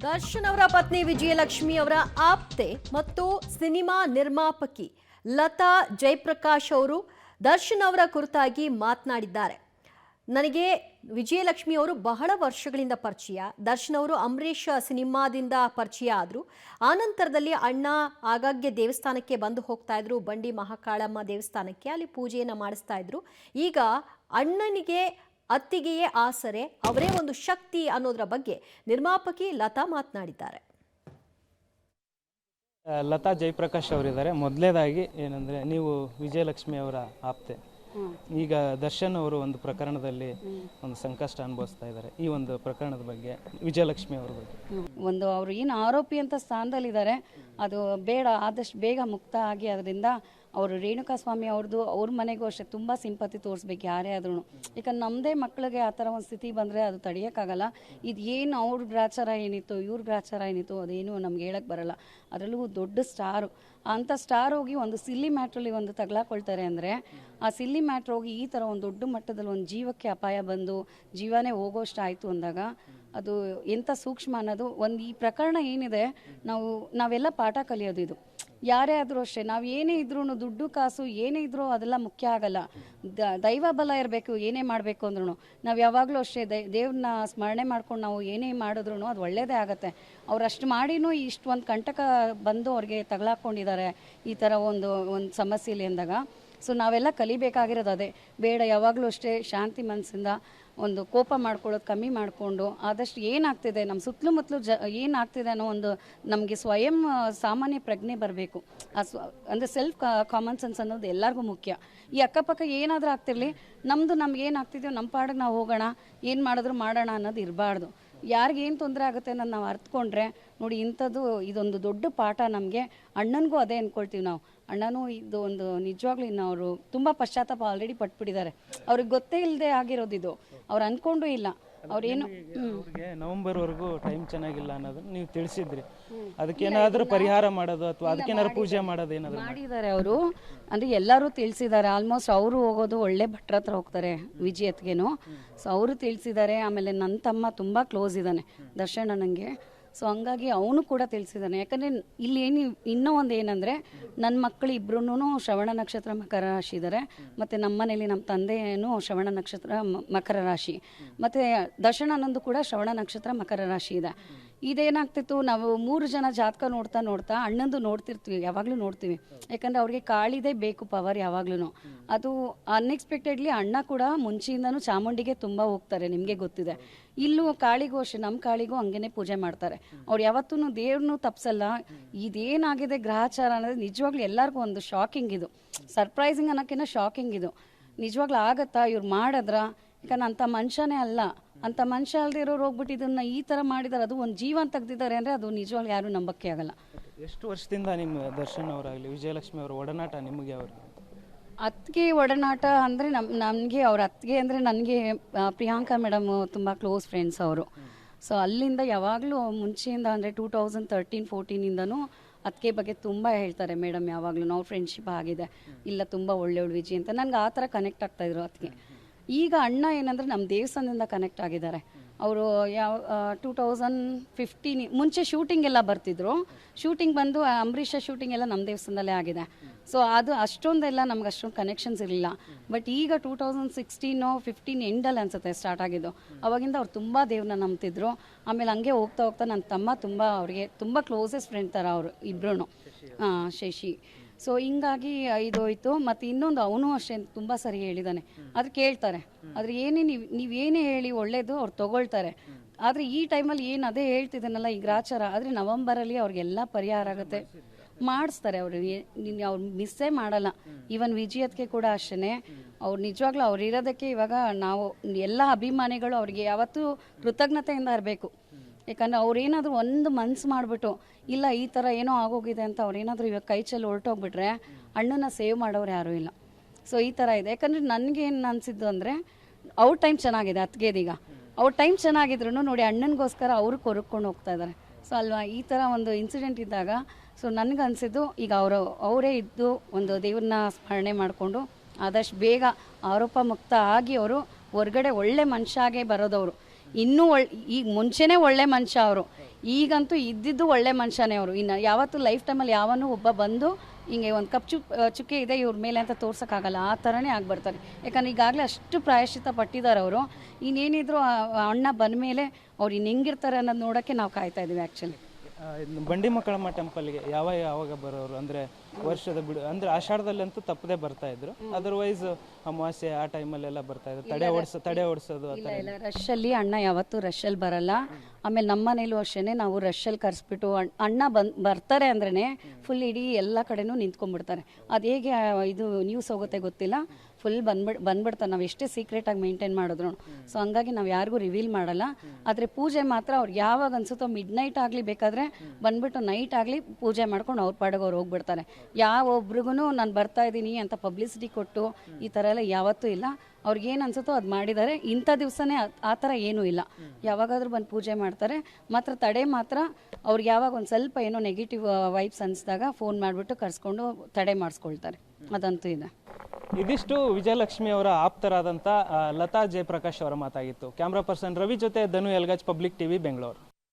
ದರ್ಶನ್ ಅವರ ಪತ್ನಿ ವಿಜಯಲಕ್ಷ್ಮಿ ಅವರ ಆಪ್ತೆ ಮತ್ತು ಸಿನಿಮಾ ನಿರ್ಮಾಪಕಿ ಲತಾ ಜಯಪ್ರಕಾಶ್ ಅವರು ದರ್ಶನ್ ಅವರ ಕುರಿತಾಗಿ ಮಾತನಾಡಿದ್ದಾರೆ. ನನಗೆ ವಿಜಯಲಕ್ಷ್ಮಿ ಅವರು ಬಹಳ ವರ್ಷಗಳಿಂದ ಪರಿಚಯ. ದರ್ಶನ್ ಅವರು ಅಂಬರೀಷ್ ಸಿನಿಮಾದಿಂದ ಪರಿಚಯ ಆದರು. ಆನಂತರದಲ್ಲಿ ಅಣ್ಣ ಆಗಾಗ್ಗೆ ದೇವಸ್ಥಾನಕ್ಕೆ ಬಂದು ಹೋಗ್ತಾ ಇದ್ರು, ಬಂಡಿ ಮಹಾಕಾಳಮ್ಮ ದೇವಸ್ಥಾನಕ್ಕೆ. ಅಲ್ಲಿ ಪೂಜೆಯನ್ನು ಮಾಡಿಸ್ತಾ ಇದ್ರು. ಈಗ ಅಣ್ಣನಿಗೆ ಅತ್ತಿಗೆಯೇ ಆಸರೆ, ಅವರೇ ಒಂದು ಶಕ್ತಿ ಅನ್ನೋದರ ಬಗ್ಗೆ ನಿರ್ಮಾಪಕಿ ಲತಾ ಮಾತನಾಡಿದ್ದಾರೆ. ಲತಾ ಜಯಪ್ರಕಾಶ್ ಅವರಿದ್ದಾರೆ. ಮೊದಲೇದಾಗಿ ಏನಂದರೆ, ನೀವು ವಿಜಯಲಕ್ಷ್ಮಿ ಅವರ ಆಪ್ತೆ. ಈಗ ದರ್ಶನ್ ಅವರು ಒಂದು ಪ್ರಕರಣದಲ್ಲಿ ಒಂದು ಸಂಕಷ್ಟ ಅನುಭವಿಸ್ತಾ ಇದ್ದಾರೆ. ಈ ಒಂದು ಪ್ರಕರಣದ ಬಗ್ಗೆ ವಿಜಯಲಕ್ಷ್ಮಿ ಅವರ ಬಗ್ಗೆ ಒಂದು ಅವರು ಏನು ಆರೋಪಿ ಅಂತ ಸ್ಥಾನದಲ್ಲಿದ್ದಾರೆ, ಅದು ಬೇಡ, ಆದಷ್ಟು ಬೇಗ ಮುಕ್ತ ಆಗಿ ಅದರಿಂದ ಅವರು ರೇಣುಕಾ ಸ್ವಾಮಿ ಅವ್ರದ್ದು ಅವ್ರ ಮನೆಗೂ ಅಷ್ಟೇ ತುಂಬ ಸಿಂಪತಿ ತೋರಿಸ್ಬೇಕು ಯಾರೇ ಆದ್ರೂ. ಯಾಕಂದ್ರೆ ನಮ್ಮದೇ ಮಕ್ಕಳಿಗೆ ಆ ಥರ ಒಂದು ಸ್ಥಿತಿ ಬಂದರೆ ಅದು ತಡೆಯೋಕ್ಕಾಗಲ್ಲ. ಇದು ಏನು ಅವ್ರ ಗ್ರಾಚಾರ ಏನಿತ್ತು, ಇವ್ರ ಗ್ರಾಚಾರ ಏನಿತ್ತು, ಅದೇನು ನಮ್ಗೆ ಹೇಳಕ್ಕೆ ಬರಲ್ಲ. ಅದರಲ್ಲೂ ದೊಡ್ಡ ಸ್ಟಾರು, ಅಂಥ ಸ್ಟಾರ್ ಹೋಗಿ ಒಂದು ಸಿಲ್ಲಿ ಮ್ಯಾಟ್ರಲ್ಲಿ ಒಂದು ತಗ್ಲಾಕೊಳ್ತಾರೆ ಅಂದರೆ, ಆ ಸಿಲ್ಲಿ ಮ್ಯಾಟ್ರ್ ಹೋಗಿ ಈ ಥರ ಒಂದು ದೊಡ್ಡ ಮಟ್ಟದಲ್ಲಿ ಒಂದು ಜೀವಕ್ಕೆ ಅಪಾಯ ಬಂದು ಜೀವನೇ ಹೋಗೋಷ್ಟು ಆಯಿತು ಅಂದಾಗ ಅದು ಎಂಥ ಸೂಕ್ಷ್ಮ ಅನ್ನೋದು ಒಂದು. ಈ ಪ್ರಕರಣ ಏನಿದೆ, ನಾವೆಲ್ಲ ಪಾಠ ಕಲಿಯೋದು. ಇದು ಯಾರೇ ಆದರೂ ಅಷ್ಟೇ, ನಾವು ಏನೇ ಇದ್ರೂ ದುಡ್ಡು ಕಾಸು ಏನೇ ಇದ್ರೂ ಅದೆಲ್ಲ ಮುಖ್ಯ ಆಗಲ್ಲ. ದೈವ ಬಲ ಇರಬೇಕು. ಏನೇ ಮಾಡಬೇಕು ಅಂದ್ರೂ ನಾವು ಯಾವಾಗಲೂ ಅಷ್ಟೇ ದೇವ್ರನ್ನ ಸ್ಮರಣೆ ಮಾಡ್ಕೊಂಡು ನಾವು ಏನೇ ಮಾಡಿದ್ರು ಅದು ಒಳ್ಳೆಯದೇ ಆಗುತ್ತೆ. ಅವ್ರು ಅಷ್ಟು ಮಾಡಿನೂ ಇಷ್ಟು ಒಂದು ಕಂಟಕ ಬಂದು ಅವ್ರಿಗೆ ತಗಲಾಕೊಂಡಿದ್ದಾರೆ ಈ ಥರ ಒಂದು ಸಮಸ್ಯೆಲಿ ಅಂದಾಗ. ಸೊ ನಾವೆಲ್ಲ ಕಲಿಬೇಕಾಗಿರೋದು ಅದೇ. ಬೇಡ, ಯಾವಾಗಲೂ ಅಷ್ಟೇ ಶಾಂತಿ ಮನಸ್ಸಿಂದ ಒಂದು ಕೋಪ ಮಾಡ್ಕೊಳ್ಳೋದು ಕಮ್ಮಿ ಮಾಡಿಕೊಂಡು ಆದಷ್ಟು ಏನಾಗ್ತಿದೆ ನಮ್ಮ ಸುತ್ತಲೂ ಏನಾಗ್ತಿದೆ ಅನ್ನೋ ಒಂದು ನಮಗೆ ಸ್ವಯಂ ಸಾಮಾನ್ಯ ಪ್ರಜ್ಞೆ ಬರಬೇಕು. ಅಂದರೆ ಸೆಲ್ಫ್ ಕಾಮನ್ ಸೆನ್ಸ್ ಅನ್ನೋದು ಎಲ್ಲರಿಗೂ ಮುಖ್ಯ. ಈ ಅಕ್ಕಪಕ್ಕ ಏನಾದರೂ ಆಗ್ತಿರಲಿ, ನಮ್ಗೆ ಏನಾಗ್ತಿದೆಯೋ ನಮ್ಮ ಪಾಡಿಗೆ ನಾವು ಹೋಗೋಣ, ಏನು ಮಾಡಿದ್ರು ಮಾಡೋಣ ಅನ್ನೋದು ಇರಬಾರ್ದು. ಯಾರಿಗೇನು ತೊಂದರೆ ಆಗುತ್ತೆ ಅನ್ನೋದು ನಾವು ಅರ್ಥಕೊಂಡ್ರೆ ನೋಡಿ, ಇದೊಂದು ದೊಡ್ಡ ಪಾಠ ನಮಗೆ. ಅಣ್ಣನಿಗೂ ಅದೇ ಅಂದ್ಕೊಳ್ತೀವಿ ನಾವು. ಅಣ್ಣನೂ ಇದು ಒಂದು ನಿಜವಾಗ್ಲೂ ಇನ್ನು ಅವರು ತುಂಬ ಪಶ್ಚಾತ್ತಾಪ ಆಲ್ರೆಡಿ ಪಟ್ಬಿಟ್ಟಿದ್ದಾರೆ. ಅವ್ರಿಗೆ ಗೊತ್ತೇ ಇಲ್ಲದೆ ಆಗಿರೋದು ಇದು, ಅವ್ರು ಅಂದ್ಕೊಂಡು ಇಲ್ಲ. ಅವ್ರೇನು ಅವ್ರಿಗೆ ನವೆಂಬರ್ವರೆಗೂ ಟೈಮ್ ಚೆನ್ನಾಗಿಲ್ಲ ಅನ್ನೋದನ್ನ ನೀವು ತಿಳಿಸಿದ್ರಿ. ಅದಕ್ಕೇನಾದ್ರೂ ಪರಿಹಾರ ಮಾಡೋದು ಅಥವಾ ಅದಕ್ಕೇನಾದ್ರು ಪೂಜೆ ಮಾಡೋದು ಏನಾದ್ರು ಮಾಡಿದ್ದಾರೆ ಅವರು? ಅಂದರೆ ಎಲ್ಲರೂ ತಿಳಿಸಿದ್ದಾರೆ. ಆಲ್ಮೋಸ್ಟ್ ಅವರು ಹೋಗೋದು ಒಳ್ಳೆ ಭಟ್ರ ಹತ್ರ ಹೋಗ್ತಾರೆ, ವಿಜಯತ್ಗೆನು. ಸೊ ಅವರು ತಿಳಿಸಿದ್ದಾರೆ. ಆಮೇಲೆ ನನ್ನ ತಮ್ಮ ತುಂಬ ಕ್ಲೋಸ್ ಇದ್ದಾನೆ ದರ್ಶನ್ ನನಗೆ. ಸೊ ಹಂಗಾಗಿ ಅವನು ಕೂಡ ತಿಳಿಸಿದ್ದಾನೆ. ಯಾಕಂದರೆ ಇಲ್ಲಿ ಇನ್ನೂ ಒಂದು ಏನಂದರೆ, ನನ್ನ ಮಕ್ಕಳು ಇಬ್ಬರೂ ಶ್ರವಣ ನಕ್ಷತ್ರ ಮಕರ ರಾಶಿ ಇದ್ದಾರೆ. ಮತ್ತು ನಮ್ಮ ಮನೇಲಿ ನಮ್ಮ ತಂದೆಯೂ ಶ್ರವಣ ನಕ್ಷತ್ರ ಮಕರ ರಾಶಿ, ಮತ್ತು ದರ್ಶನ್ ಅನ್ನೊಂದು ಕೂಡ ಶ್ರವಣ ನಕ್ಷತ್ರ ಮಕರ ರಾಶಿ ಇದೆ. ಇದೇನಾಗ್ತಿತ್ತು, ನಾವು 3 ಜನ ಜಾತಕ ನೋಡ್ತಾ ಅಣ್ಣಂದು ನೋಡ್ತಿರ್ತೀವಿ, ಯಾವಾಗಲೂ ನೋಡ್ತೀವಿ. ಯಾಕಂದರೆ ಅವ್ರಿಗೆ ಕಾಳಿದೇ ಬೇಕು ಪವರ್ ಯಾವಾಗ್ಲೂ. ಅದು ಅನ್ಎಕ್ಸ್ಪೆಕ್ಟೆಡ್ಲಿ ಅಣ್ಣ ಕೂಡ ಮುಂಚೆಯಿಂದನೂ ಚಾಮುಂಡಿಗೆ ತುಂಬ ಹೋಗ್ತಾರೆ, ನಿಮಗೆ ಗೊತ್ತಿದೆ. ಇಲ್ಲೂ ಕಾಳಿಗೂ ಅಷ್ಟೇ, ನಮ್ಮ ಕಾಳಿಗೂ ಹಂಗೇನೆ ಪೂಜೆ ಮಾಡ್ತಾರೆ. ಅವ್ರು ಯಾವತ್ತೂ ದೇವ್ರನ್ನೂ ತಪ್ಸಲ್ಲ. ಇದೇನಾಗಿದೆ ಗ್ರಹಚಾರ ಅನ್ನೋದು ನಿಜವಾಗ್ಲೂ ಎಲ್ಲರಿಗೂ ಒಂದು ಶಾಕಿಂಗ್. ಇದು ಸರ್ಪ್ರೈಸಿಂಗ್ ಅನ್ನೋಕ್ಕಿಂತ ಶಾಕಿಂಗ್. ಇದು ನಿಜವಾಗ್ಲೂ ಆಗತ್ತಾ ಇವ್ರು ಮಾಡಿದ್ರ? ಯಾಕಂದ್ರೆ ಅಂಥ ಮನುಷ್ಯನೇ ಅಲ್ಲ. ಅಂಥ ಮನುಷ್ಯ ಅಲ್ಲದೆ ಇರೋರು ಹೋಗ್ಬಿಟ್ಟು ಇದನ್ನ ಈ ಥರ ಮಾಡಿದ್ದಾರೆ, ಅದು ಒಂದು ಜೀವನ ತೆಗ್ದಿದ್ದಾರೆ ಅಂದರೆ ಅದು ನಿಜವಾಗ್ಲೂ ಯಾರೂ ನಂಬಕ್ಕೆ ಆಗಲ್ಲ. ಎಷ್ಟು ವರ್ಷದಿಂದ ನಿಮ್ಮ ದರ್ಶನ್ ಅವರಾಗಲಿ ವಿಜಯಲಕ್ಷ್ಮಿ ಅವರ ಒಡನಾಟ ನಿಮಗೆ? ಅವ್ರಿಗೆ ಅತ್ತಿಗೆ ಒಡನಾಟ ಅಂದರೆ ನನಗೆ ಅವ್ರ ಅತ್ತಿಗೆ ಅಂದರೆ ನನಗೆ ಪ್ರಿಯಾಂಕಾ ಮೇಡಮ್ ತುಂಬ ಕ್ಲೋಸ್ ಫ್ರೆಂಡ್ಸ್ ಅವರು. ಸೊ ಅಲ್ಲಿಂದ ಯಾವಾಗಲೂ ಮುಂಚೆಯಿಂದ ಅಂದರೆ 2013-14ಇಂದನೂ ಅತ್ತಿಗೆ ಬಗ್ಗೆ ತುಂಬ ಹೇಳ್ತಾರೆ ಮೇಡಮ್. ಯಾವಾಗಲೂ ನಾವು ಫ್ರೆಂಡ್ಶಿಪ್ ಆಗಿದೆ, ಇಲ್ಲ ತುಂಬ ಒಳ್ಳೆಯವಳು ವಿಜಯ್ ಅಂತ. ನನಗೆ ಆ ಥರ ಕನೆಕ್ಟ್ ಆಗ್ತಾಯಿದ್ರು ಅತ್ತಿಗೆ. ಈಗ ಅಣ್ಣ ಏನಂದರೆ ನಮ್ಮ ದೇವಸ್ಥಾನದಿಂದ ಕನೆಕ್ಟ್ ಆಗಿದ್ದಾರೆ. ಅವರು 2015 ಮುಂಚೆ ಶೂಟಿಂಗ್ ಎಲ್ಲ ಬರ್ತಿದ್ರು. ಶೂಟಿಂಗ್ ಬಂದು ಅಂಬರೀಷ ಶೂಟಿಂಗ್ ಎಲ್ಲ ನಮ್ಮ ದೇವಸ್ಥಾನದಲ್ಲೇ ಆಗಿದೆ. ಸೊ ಅದು ಅಷ್ಟೊಂದೆಲ್ಲ ನಮ್ಗೆ ಅಷ್ಟೊಂದು ಕನೆಕ್ಷನ್ಸ್ ಇರಲಿಲ್ಲ. ಬಟ್ ಈಗ 2016-15 ಎಂಡಲ್ಲಿ ಅನ್ಸುತ್ತೆ ಸ್ಟಾರ್ಟ್ ಆಗಿದ್ದು. ಅವಾಗಿಂದ ಅವ್ರು ತುಂಬ ದೇವ್ರನ್ನ ನಂಬ್ತಿದ್ರು. ಆಮೇಲೆ ಹಂಗೆ ಹೋಗ್ತಾ ನನ್ನ ತಮ್ಮ ತುಂಬ ಅವ್ರಿಗೆ ತುಂಬ ಕ್ಲೋಸೆಸ್ಟ್ ಫ್ರೆಂಡ್ ಥರ ಅವರು ಇಬ್ಬರೂ, ಶಶಿ. ಸೊ ಹಿಂಗಾಗಿ ಇದೋಯ್ತು. ಮತ್ತು ಇನ್ನೊಂದು ಅವನು ಅಷ್ಟೇ ತುಂಬ ಸರಿ ಹೇಳಿದ್ದಾನೆ. ಅದು ಕೇಳ್ತಾರೆ, ಆದರೆ ನೀವೇನೇ ಹೇಳಿ ಒಳ್ಳೇದು ಅವ್ರು ತೊಗೊಳ್ತಾರೆ. ಆದರೆ ಈ ಟೈಮಲ್ಲಿ ಏನು ಅದೇ ಹೇಳ್ತಿದ್ದಾನಲ್ಲ ಈ ಗ್ರಾಚಾರ, ಆದರೆ ನವಂಬರಲ್ಲಿ ಅವ್ರಿಗೆಲ್ಲ ಪರಿಹಾರ ಆಗುತ್ತೆ, ಮಾಡಿಸ್ತಾರೆ. ಅವ್ರು ಮಿಸ್ಸೇ ಮಾಡಲ್ಲ. ಈವನ್ ವಿಜಯತ್ಗೆ ಕೂಡ ಅಷ್ಟೇ. ಅವ್ರು ನಿಜವಾಗ್ಲೂ ಅವ್ರು ಇರೋದಕ್ಕೆ ಇವಾಗ ನಾವು ಎಲ್ಲ ಅಭಿಮಾನಿಗಳು ಅವ್ರಿಗೆ ಯಾವತ್ತೂ ಕೃತಜ್ಞತೆಯಿಂದ ಇರಬೇಕು. ಯಾಕಂದರೆ ಅವ್ರೇನಾದರೂ ಒಂದು ಮನ್ಸು ಮಾಡಿಬಿಟ್ಟು ಇಲ್ಲ ಈ ಥರ ಏನೋ ಆಗೋಗಿದೆ ಅಂತ ಅವ್ರೇನಾದರೂ ಇವಾಗ ಕೈ ಚೆಲ್ಲಿ ಹೊರಟೋಗ್ಬಿಟ್ರೆ ಅಣ್ಣನ ಸೇವ್ ಮಾಡೋರು ಯಾರೂ ಇಲ್ಲ. ಸೊ ಈ ಥರ ಇದೆ. ಯಾಕಂದರೆ ನನಗೇನು ಅನಿಸಿದ್ದು ಅಂದರೆ, ಅವ್ರ ಟೈಮ್ ಚೆನ್ನಾಗಿದೆ ಅತ್ತಿಗೆದೀಗ. ಅವ್ರ ಟೈಮ್ ಚೆನ್ನಾಗಿದ್ರು ನೋಡಿ ಅಣ್ಣನಿಗೋಸ್ಕರ ಅವರು ಕೊರಕೊಂಡು ಹೋಗ್ತಾ ಇದ್ದಾರೆ. ಸೊ ಅಲ್ವಾ, ಈ ಥರ ಒಂದು ಇನ್ಸಿಡೆಂಟ್ ಇದ್ದಾಗ ಸೊ ನನಗನ್ಸಿದ್ದು ಈಗ ಅವರೇ ಇದ್ದು ಒಂದು ದೇವ್ರನ್ನ ಸ್ಮರಣೆ ಮಾಡಿಕೊಂಡು ಆದಷ್ಟು ಬೇಗ ಆರೋಪ ಮುಕ್ತ ಆಗಿ ಅವರು ಹೊರಗಡೆ ಒಳ್ಳೆ ಮನುಷ್ಯಾಗೆ ಬರೋದವರು. ಇನ್ನೂ ಈಗ ಮುಂಚೆನೇ ಒಳ್ಳೆ ಮನುಷ್ಯ ಅವರು, ಈಗಂತೂ ಇದ್ದಿದ್ದು ಒಳ್ಳೆ ಮನುಷ್ಯನೇ ಅವರು. ಇನ್ನು ಯಾವತ್ತೂ ಲೈಫ್ ಟೈಮಲ್ಲಿ ಯಾವನೂ ಒಬ್ಬ ಬಂದು ಹಿಂಗೆ ಒಂದು ಕಪ್ ಚುಕ್ಕೆ ಇದೆ ಇವ್ರ ಮೇಲೆ ಅಂತ ತೋರ್ಸೋಕ್ಕಾಗಲ್ಲ, ಆ ಥರನೇ ಆಗಿಬಿಡ್ತಾರೆ. ಯಾಕಂದ್ರೆ ಈಗಾಗಲೇ ಅಷ್ಟು ಪ್ರಾಯಶ್ಚಿತ್ತ ಪಟ್ಟಿದ್ದಾರೆ ಅವರು. ಇನ್ನೇನಿದ್ರು ಅಣ್ಣ ಬಂದ ಮೇಲೆ ಅವ್ರು ಇನ್ನು ಹೆಂಗಿರ್ತಾರೆ ಅನ್ನೋದು ನೋಡೋಕ್ಕೆ ನಾವು ಕಾಯ್ತಾ ಇದ್ದೀವಿ ಆ್ಯಕ್ಚುಲಿ. ಬಂಡಿ ಮಕ್ಕಳಮ್ಮ ಟೆಂಪಲ್ಗೆ ಯಾವಾಗ ಬರೋರು ಅಂದರೆ ವರ್ಷದ ಬಿಡು ಅಂದರೆ ಆಷಾಢದಲ್ಲಂತೂ ತಪ್ಪದೆ ಬರ್ತಾ ಇದ್ರು, ಅದರ್ವೈಸ್ ಅಮಾವಾಸ್ಯೆ ಆ ಟೈಮಲ್ಲೆಲ್ಲ ಬರ್ತಾ ಇದ್ರು. ತಡೆ ಓಡಿಸೋದು ಆ ಥರ ಇಲ್ಲ, ರಶಲ್ಲಿ ಅಣ್ಣ ಯಾವತ್ತೂ ರಶಲ್ಲಿ ಬರಲ್ಲ. ಆಮೇಲೆ ನಮ್ಮ ಮನೇಲೂ ಅಷ್ಟೇ, ನಾವು ರಶಲ್ಲಿ ಕರೆಸ್ಬಿಟ್ಟು ಅಣ್ಣ ಬರ್ತಾರೆ ಅಂದ್ರೇ ಫುಲ್ ಇಡೀ ಎಲ್ಲ ಕಡೆನೂ ನಿಂತ್ಕೊಂಡ್ಬಿಡ್ತಾರೆ. ಅದು ಹೇಗೆ ಇದು ನ್ಯೂಸ್ ಹೋಗುತ್ತೆ ಗೊತ್ತಿಲ್ಲ, ಫುಲ್ ಬಂದ್ಬಿಡ್ತಾರೆ. ನಾವು ಎಷ್ಟೇ ಸೀಕ್ರೆಟಾಗಿ ಮೇಂಟೈನ್ ಮಾಡಿದ್ರು. ಸೊ ಹಂಗಾಗಿ ನಾವು ಯಾರಿಗೂ ರಿವೀಲ್ ಮಾಡಲ್ಲ. ಆದರೆ ಪೂಜೆ ಮಾತ್ರ ಅವ್ರಿಗೆ ಯಾವಾಗ ಅನ್ಸುತ್ತೋ ಮಿಡ್ ನೈಟ್ ಆಗಲಿ ಬೇಕಾದರೆ ಬಂದ್ಬಿಟ್ಟು ನೈಟ್ ಆಗಲಿ ಪೂಜೆ ಮಾಡ್ಕೊಂಡು ಅವ್ರ ಪಾಡಿಗೆ ಅವ್ರು ಹೋಗ್ಬಿಡ್ತಾರೆ. ಯಾವೊಬ್ರಿಗೂ ನಾನು ಬರ್ತಾ ಇದ್ದೀನಿ ಅಂತ ಪಬ್ಲಿಸಿಟಿ ಕೊಟ್ಟು ಈ ಥರ ಎಲ್ಲ ಯಾವತ್ತೂ ಇಲ್ಲ. ಅವ್ರಿಗೇನು ಅನ್ಸುತ್ತೋ ಅದು ಮಾಡಿದ್ದಾರೆ. ಇಂಥ ದಿವಸನೇ ಆ ಥರ ಏನೂ ಇಲ್ಲ, ಯಾವಾಗಾದ್ರೂ ಬಂದು ಪೂಜೆ ಮಾಡ್ತಾರೆ. ಮಾತ್ರ ತಡೆ ಮಾತ್ರ ಅವ್ರಿಗೆ ಯಾವಾಗ ಒಂದು ಸ್ವಲ್ಪ ಏನೋ ನೆಗೆಟಿವ್ ವೈಬ್ಸ್ ಅನಿಸಿದಾಗ ಫೋನ್ ಮಾಡಿಬಿಟ್ಟು ಕರ್ಸ್ಕೊಂಡು ತಡೆ ಮಾಡಿಸ್ಕೊಳ್ತಾರೆ, ಅದಂತೂ ಇದೆ. ಇದಿಷ್ಟು ವಿಜಯಲಕ್ಷ್ಮಿ ಅವರ ಆಪ್ತರಾದಂಥ ಲತಾ ಜಯಪ್ರಕಾಶ್ ಅವರ ಮಾತಾಗಿತ್ತು. ಕ್ಯಾಮ್ರಾ ಪರ್ಸನ್ ರವಿ ಜೊತೆ ಧನು ಎಲ್ಗಾಜ್, ಪಬ್ಲಿಕ್ ಟಿವಿ, ಬೆಂಗಳೂರು.